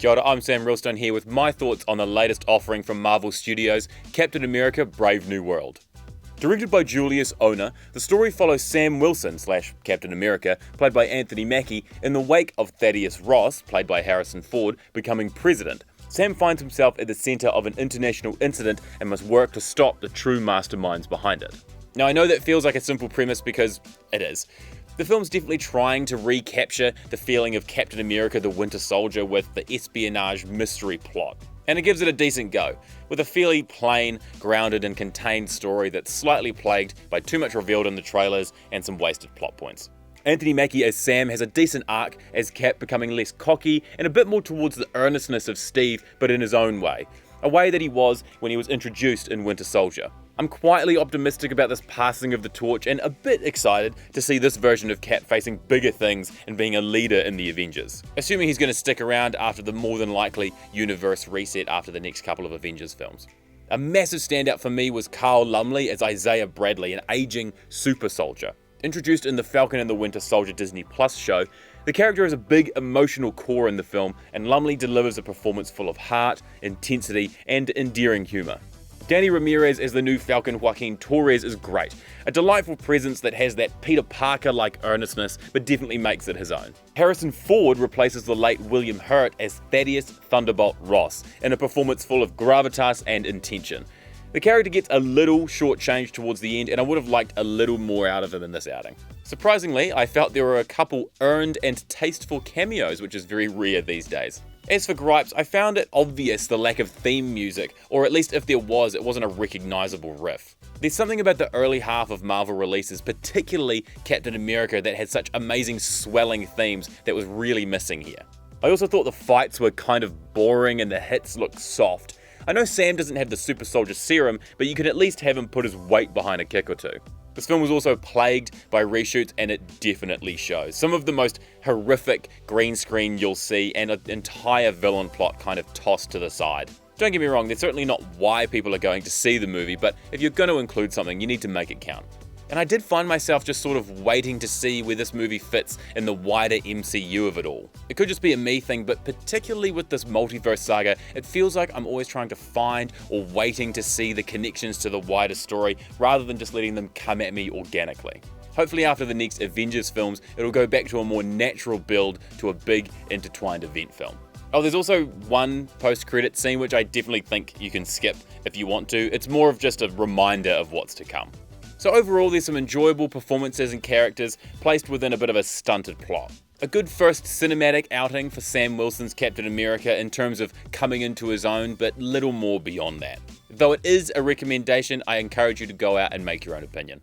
Kia ora, I'm Sam Realstone here with my thoughts on the latest offering from Marvel Studios, Captain America: Brave New World. Directed by Julius Onah, the story follows Sam Wilson / Captain America, played by Anthony Mackie, in the wake of Thaddeus Ross, played by Harrison Ford, becoming president. Sam finds himself at the centre of an international incident and must work to stop the true masterminds behind it. Now, I know that feels like a simple premise because it is. The film's definitely trying to recapture the feeling of Captain America: The Winter Soldier with the espionage mystery plot. And it gives it a decent go, with a fairly plain, grounded and contained story that's slightly plagued by too much revealed in the trailers and some wasted plot points. Anthony Mackie as Sam has a decent arc as Cap, becoming less cocky and a bit more towards the earnestness of Steve, but in his own way. A way that he was when he was introduced in Winter Soldier. I'm quietly optimistic about this passing of the torch and a bit excited to see this version of Cap facing bigger things and being a leader in the Avengers. Assuming he's going to stick around after the more than likely universe reset after the next couple of Avengers films. A massive standout for me was Carl Lumbly as Isaiah Bradley, an aging super soldier. Introduced in the Falcon and the Winter Soldier Disney Plus show, the character has a big emotional core in the film, and Lumbly delivers a performance full of heart, intensity, and endearing humour. Danny Ramirez as the new Falcon Joaquin Torres is great, a delightful presence that has that Peter Parker-like earnestness but definitely makes it his own. Harrison Ford replaces the late William Hurt as Thaddeus Thunderbolt Ross in a performance full of gravitas and intention. The character gets a little shortchanged towards the end, and I would have liked a little more out of him in this outing. Surprisingly, I felt there were a couple earned and tasteful cameos, which is very rare these days. As for gripes, I found it obvious the lack of theme music, or at least if there was, it wasn't a recognisable riff. There's something about the early half of Marvel releases, particularly Captain America, that had such amazing swelling themes that was really missing here. I also thought the fights were kind of boring and the hits looked soft. I know Sam doesn't have the super soldier serum, but you could at least have him put his weight behind a kick or two. This film was also plagued by reshoots, and it definitely shows. Some of the most horrific green screen you'll see, and an entire villain plot kind of tossed to the side. Don't get me wrong, that's certainly not why people are going to see the movie, but if you're going to include something, you need to make it count. And I did find myself just sort of waiting to see where this movie fits in the wider MCU of it all. It could just be a me thing, but particularly with this multiverse saga, it feels like I'm always trying to find or waiting to see the connections to the wider story rather than just letting them come at me organically. Hopefully after the next Avengers films, it'll go back to a more natural build to a big intertwined event film. Oh, there's also one post-credit scene which I definitely think you can skip if you want to. It's more of just a reminder of what's to come. So overall, there's some enjoyable performances and characters placed within a bit of a stunted plot. A good first cinematic outing for Sam Wilson's Captain America in terms of coming into his own, but little more beyond that. Though it is a recommendation, I encourage you to go out and make your own opinion.